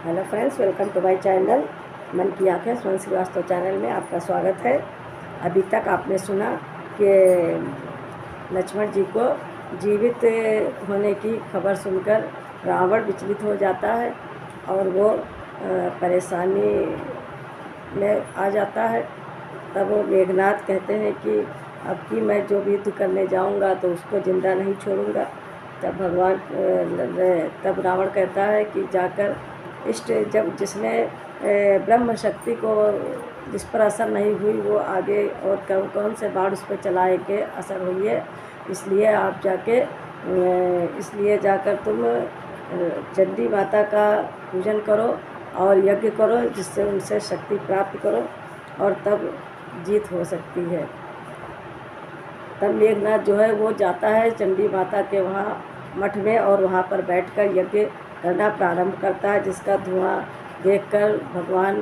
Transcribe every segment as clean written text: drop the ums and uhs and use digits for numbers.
Hello friends, welcome to my channel मन की आँखें। सुमन श्रीवास्तव चैनल में आपका स्वागत है। अभी तक आपने सुना कि लक्ष्मण जी को जीवित होने की खबर सुनकर रावण विचलित हो जाता है और वो परेशानी में आ जाता है। तब वो मेघनाथ कहते हैं कि अब की मैं जो भी युद्ध करने जाऊंगा तो उसको ज़िंदा नहीं छोड़ूंगा। तब रावण कहता है कि जाकर जब जिसने ब्रह्म शक्ति को जिस पर असर नहीं हुई वो आगे और कौन कौन से बाण उस पर चलाए के असर हुई है, इसलिए जाकर तुम चंडी माता का पूजन करो और यज्ञ करो, जिससे उनसे शक्ति प्राप्त करो और तब जीत हो सकती है। तब मेघनाथ जो है वो जाता है चंडी माता के वहाँ मठ में और वहाँ पर बैठकर यज्ञ करना प्रारंभ करता है, जिसका धुआं देखकर भगवान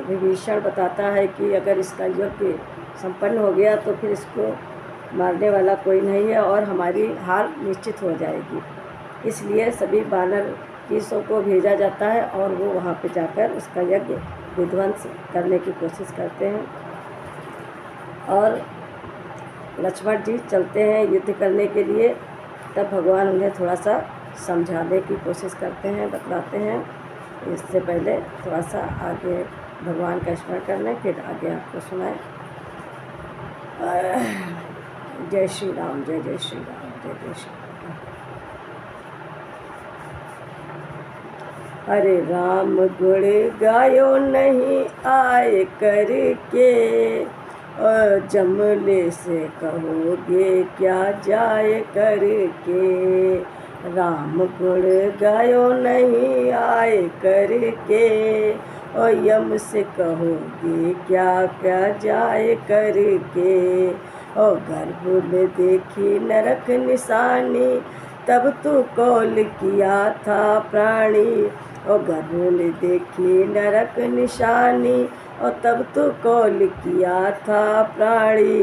विभीषण बताता है कि अगर इसका यज्ञ संपन्न हो गया तो फिर इसको मारने वाला कोई नहीं है और हमारी हार निश्चित हो जाएगी। इसलिए सभी वानर कीसों को भेजा जाता है और वो वहाँ पे जाकर उसका यज्ञ विध्वंस करने की कोशिश करते हैं। और लक्ष्मण जी चलते हैं युद्ध करने के लिए। तब भगवान उन्हें थोड़ा सा समझाने की कोशिश करते हैं, बतलाते हैं। इससे पहले थोड़ा सा आगे भगवान का स्मरण कर लें, फिर आगे आपको सुनाएं। जय श्री राम, जय जय श्री राम, जय जय श्री राम। अरे राम गुण गायो नहीं आए करके, और जमले से कहोगे क्या जाए करके। राम गुण गायो नहीं आए करके, और यम से कहोगे क्या क्या जाए करके। और गर्भ में देखी नरक निशानी, तब तू कौल किया था प्राणी। और गर्भ में देखी नरक निशानी, और तब तो कौल किया था प्राणी।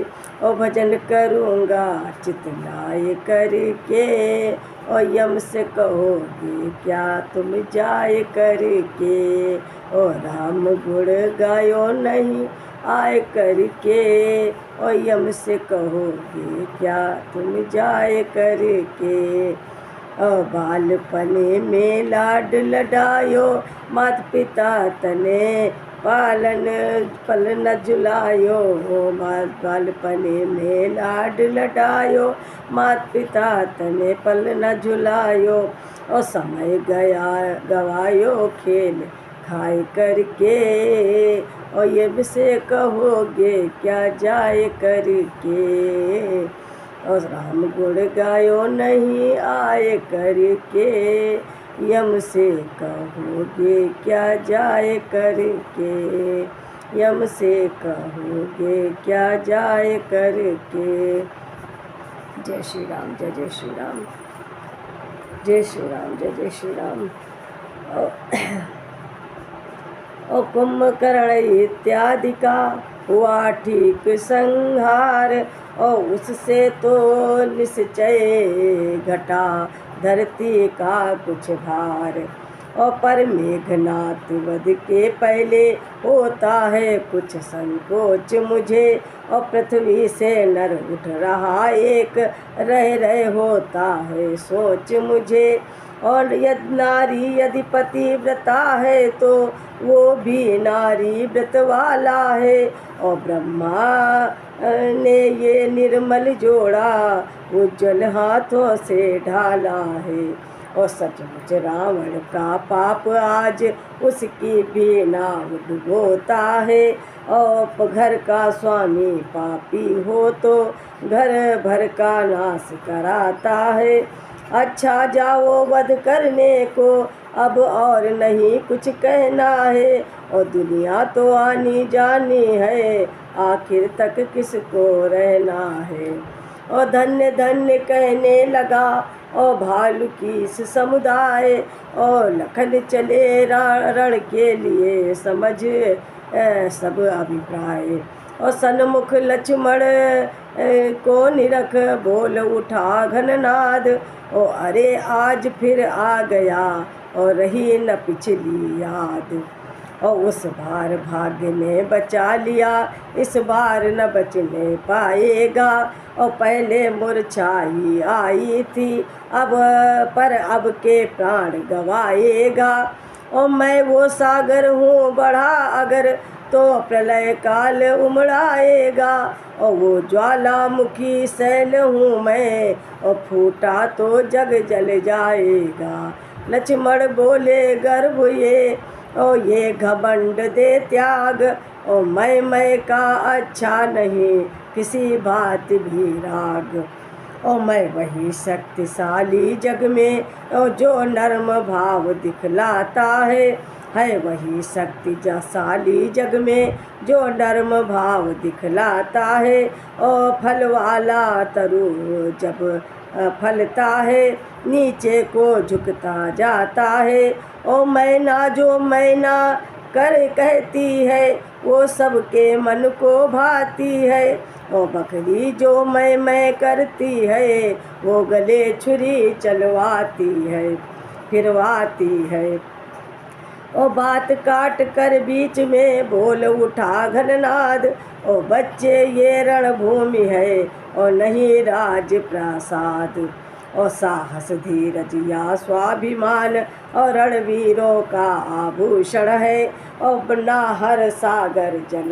और भजन करूँगा चितलाए करके, और यम से कहोगे क्या तुम जाए करके। और राम गुण गायो नहीं आए करके, और यम से कहोगे क्या तुम जाए करके। और बालपने में लाड लडायो, माता पिता तने पालन पल न झुलायो। बालपने में लाड लडायो, माता पिता तने पल न झुलायो। और समय गवायो खेल खाए करके, और ये से कहोगे क्या जाए करके। और राम गुण गायो नहीं आए करके, यम से कहोगे क्या जाए करके। यम से कहोगे क्या जाए करके। जय श्री राम, जय जय श्री राम, जय श्री राम, जय जय श्री राम। और कुंभकर्ण इत्यादि का हुआ ठीक संहार, और उससे तो निश्चय घटा धरती का कुछ भार। और पर मेघनाथ वध के पहले होता है कुछ संकोच मुझे। और पृथ्वी से नर उठ रहा एक, रह रहे होता है सोच मुझे। और यदि नारी यदि पति व्रता है, तो वो भी नारी व्रत वाला है। और ब्रह्मा ने ये निर्मल जोड़ा उज्जवल हाथों से ढाला है। और सचमुच रावण का पाप आज उसकी भी नाव डुबोता है। और घर का स्वामी पापी हो तो घर भर का नाश कराता है। अच्छा जाओ वध करने को, अब और नहीं कुछ कहना है। और दुनिया तो आनी जानी है, आखिर तक किसको रहना है। और धन्य धन्य कहने लगा और भालू की समुदाय। और लखन चले रण के लिए समझ सब अभिप्राय। और सन्मुख लक्ष्मण को निरख बोल उठा घननाद। ओ अरे आज फिर आ गया और रही न पिछली याद। और उस बार भाग्य ने बचा लिया, इस बार न बचने पाएगा। और पहले मूर्छाई आई थी, अब के प्राण गवाएगा। और मैं वो सागर हूँ बढ़ा अगर, तो प्रलय काल उमड़ाएगा। और वो ज्वालामुखी शैल हूँ मैं, और फूटा तो जग जल जाएगा। लक्ष्मण बोले गर्भ ये, और ये घमंड दे त्याग। और मैं का अच्छा नहीं किसी बात भी राग। और मैं वही शक्तिशाली जग में, और जो नर्म भाव दिखलाता है वही शक्तिशाली जग में जो नर्म भाव दिखलाता है। और फल वाला तरु जब फलता है, नीचे को झुकता जाता है। और मैना जो मैना कर कहती है, वो सबके मन को भाती है। और बकरी जो मैं करती है, वो गले छुरी चलवाती है फिरवाती है। और बात काट कर बीच में बोल उठा घननाद। और बच्चे ये रणभूमि है, और नहीं राज प्रासाद। और साहस धीरज या स्वाभिमान, और रणवीरों का आभूषण है। और बना हर सागर जन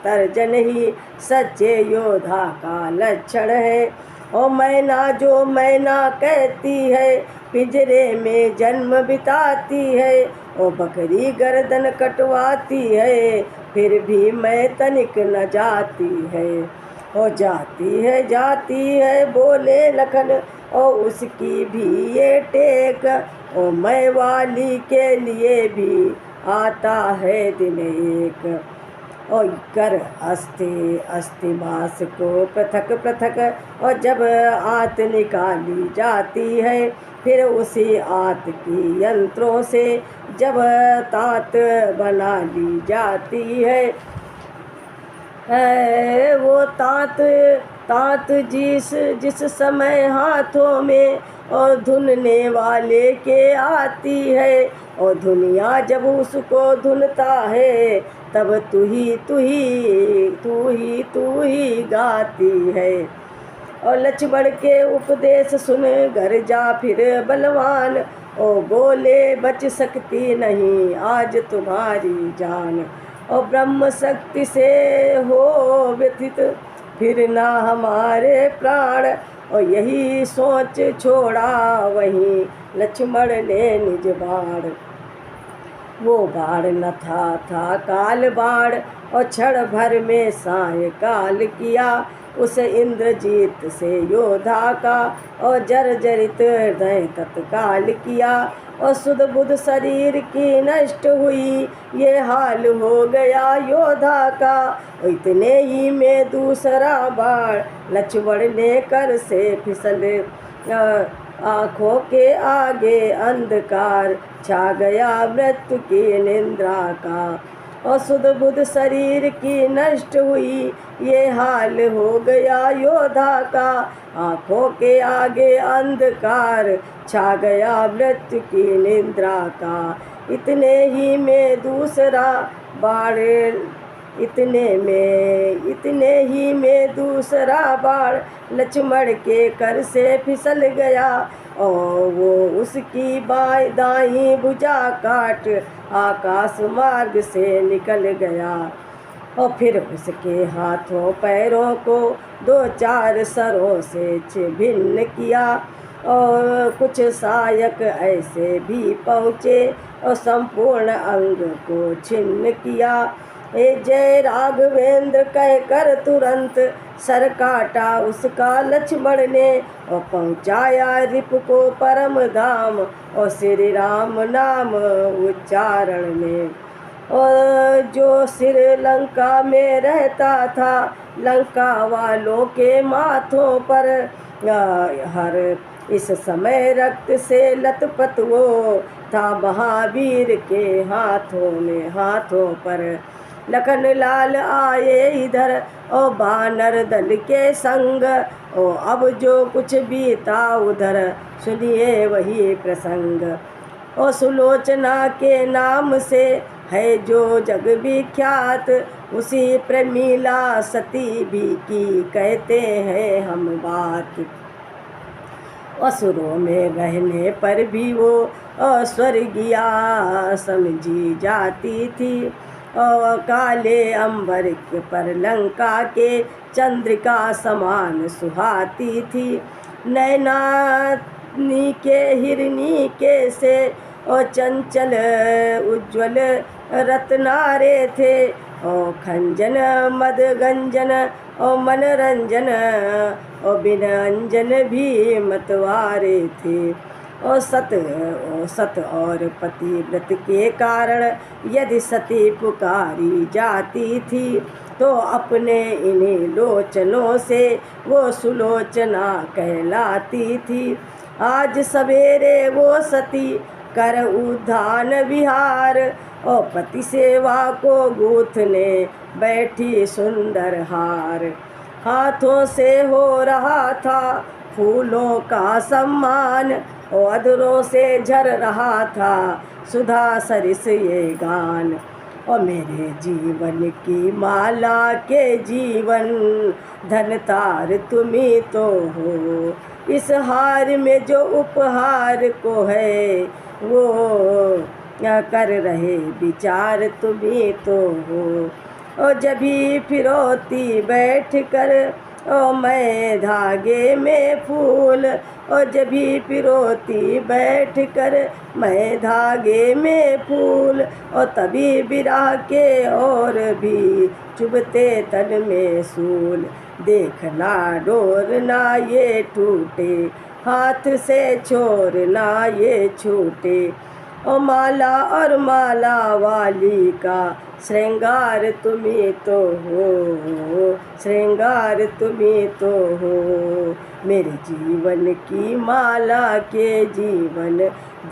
तर्जन ही सच्चे योद्धा का लक्षण है। और मैना जो मैना कहती है, पिंजरे में जन्म बिताती है। और बकरी गर्दन कटवाती है, फिर भी मैं तनिक न जाती है। और जाती है बोले लखन, और उसकी भी ये टेक। और मैं वाली के लिए भी आता है दिन एक। और कर अस्थि मांस को पृथक पृथक, और जब आत निकाली जाती है, फिर उसी आत की यंत्रों से जब तात बना ली जाती है। वो तात जिस समय हाथों में और धुनने वाले के आती है। और दुनिया जब उसको धुनता है, तब तू ही गाती है। और लक्ष्मण के उपदेश सुन घर जा फिर बलवान। और बोले बच सकती नहीं आज तुम्हारी जान। और ब्रह्म शक्ति से हो व्यथित फिर ना हमारे प्राण। और यही सोच छोड़ा वहीं लक्ष्मण ने निज बाण। वो बाण न था काल बाण, और क्षण भर में सायकाल किया उस इंद्रजीत से योद्धा का। और जर्जरित हृदय तत्काल किया, और सुध बुध शरीर की नष्ट हुई ये हाल हो गया योद्धा का। इतने ही में दूसरा बाण लक्ष्मण ने कर से फिसल, आँखों के आगे अंधकार छा गया मृत्यु की निंद्रा का। और सुध बुध शरीर की नष्ट हुई ये हाल हो गया योद्धा का। आँखों के आगे अंधकार छा गया मृत्यु की निंद्रा का। इतने ही में दूसरा बाण लक्ष्मण के कर से फिसल गया। और वो उसकी दाईं भुजा काट आकाश मार्ग से निकल गया। और फिर उसके हाथों पैरों को 2-4 सरों से छिन्न किया। और कुछ सहायक ऐसे भी पहुँचे, और संपूर्ण अंग को छिन्न किया। जय राघवेंद्र कहकर तुरंत सर काटा उसका लक्ष्मण ने। और पहुँचाया रिप को परम धाम, और श्री राम नाम उच्चारण में। और जो श्रीलंका में रहता था, लंका वालों के माथों पर हर इस समय रक्त से लथपथ वो था महावीर के हाथों पर। लखन लाल आए इधर और बानर दल के संग। अब जो कुछ बीता उधर सुनिए वही प्रसंग। और सुलोचना के नाम से है जो जग विख्यात, उसी प्रमीला सती भी की कहते हैं हम बात। असुरों में रहने पर भी वो स्वर्गीया समझी जाती थी, और काले अंबर पर लंका के चंद्रिका समान सुहाती थी। नैनानी के हिरनी के से और चंचल उज्ज्वल रत्नारे थे, और खंजन मद गंजन और मनरंजन और बिनंजन भी मतवारे थे। और सत और पतिव्रत के कारण यदि सती पुकारी जाती थी, तो अपने इन्हीं लोचनों से वो सुलोचना कहलाती थी। आज सवेरे वो सती कर उद्यान विहार, और पति सेवा को गूथने बैठी सुंदर हार। हाथों से हो रहा था फूलों का सम्मान, और अधरों से झर रहा था सुधा सरिस ये गान। और मेरे जीवन की माला के जीवन धन तार तुम्ही तो हो, इस हार में जो उपहार को है वो कर रहे विचार तुम्ही तो हो। और जभी फिरोती बैठ कर ओ मैं धागे में फूल, और जभी पिरोती बैठ कर मैं धागे में फूल, और तभी बिरह के और भी चुभते तन में सूल। देखना डोरना ये टूटे, हाथ से छोड़ना ये छूटे, और माला वाली का श्रृंगार तुम्ही तो हो, श्रृंगार तुम्ही तो हो। मेरे जीवन की माला के जीवन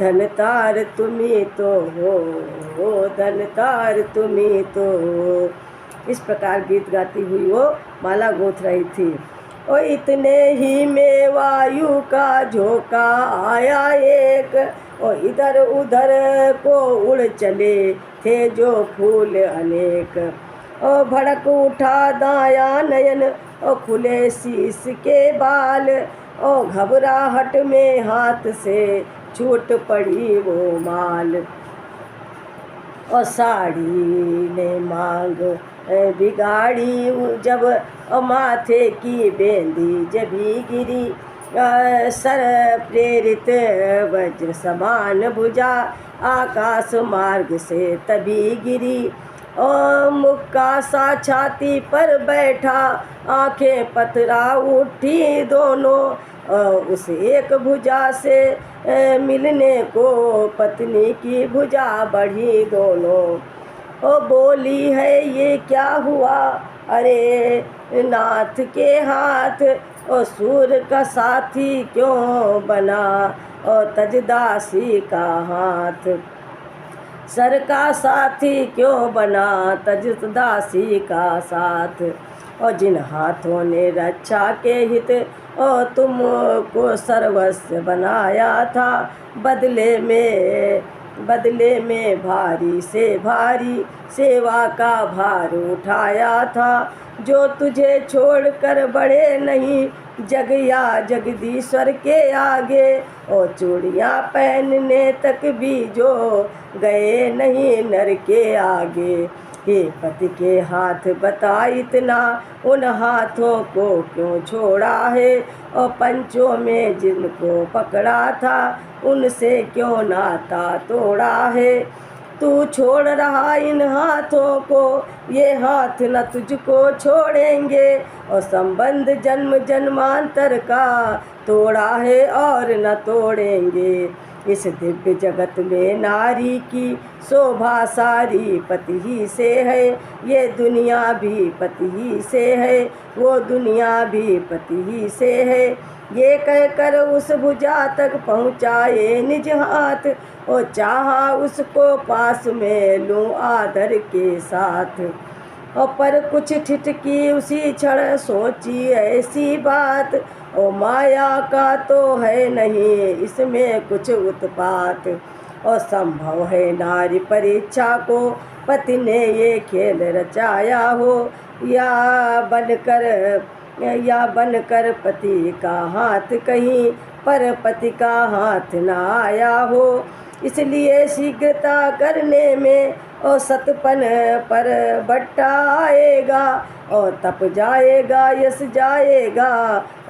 धन तार तुम्ही तो हो, धन तार तुम्ही तो हो। इस प्रकार गीत गाती हुई वो माला गूंथ रही थी। और इतने ही में वायु का झोंका आया एक, और इधर उधर को उड़ चले थे जो फूल अनेक। और भड़क उठा दाया नयन और खुले शीश के बाल, और घबराहट में हाथ से छूट पड़ी वो माल। और साड़ी ने मांग बिगाड़ी जब, और माथे की बेंदी जभी गिरी, सर प्रेरित वज्र समान भुजा आकाश मार्ग से तभी गिरी। और मुक्का सा छाती पर बैठा आंखें पतरा उठी दोनों, उस एक भुजा से मिलने को पत्नी की भुजा बढ़ी दोनों। ओ बोली है ये क्या हुआ अरे नाथ के हाथ, और सूर का साथी क्यों बना और तजदासी का हाथ। सर का साथी क्यों बना तजदासी का साथ। और जिन हाथों ने रक्षा के हित और तुमको सर्वस्व बनाया था, बदले में भारी से भारी सेवा का भार उठाया था। जो तुझे छोड़कर बढ़े नहीं जग या जगदीश्वर के आगे, और चूड़ियाँ पहनने तक भी जो गए नहीं नर के आगे। हे पति के हाथ बता इतना उन हाथों को क्यों छोड़ा है, और पंचों में जिनको पकड़ा था उनसे क्यों नाता तोड़ा है। तू छोड़ रहा इन हाथों को, ये हाथ न तुझको छोड़ेंगे, और संबंध जन्म जन्मांतर का तोड़ा है और न तोड़ेंगे। इस दिव्य जगत में नारी की शोभा सारी पति ही से है, ये दुनिया भी पति ही से है, वो दुनिया भी पति ही से है। ये कहकर उस भुजा तक पहुँचाए निज हाथ, और चाहा उसको पास में लूँ आदर के साथ। और पर कुछ ठिठकी उसी क्षण सोची ऐसी बात, और माया का तो है नहीं इसमें कुछ उत्पात। और संभव है नारी परीक्षा को पति ने ये खेल रचाया हो, या बनकर पति का हाथ कहीं पर पति का हाथ न आया हो। इसलिए शीघ्रता करने में और सतपन पर बट्टा आएगा, और तप जाएगा यश जाएगा,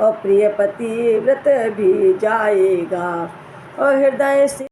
और प्रिय पति व्रत भी जाएगा। और हृदय से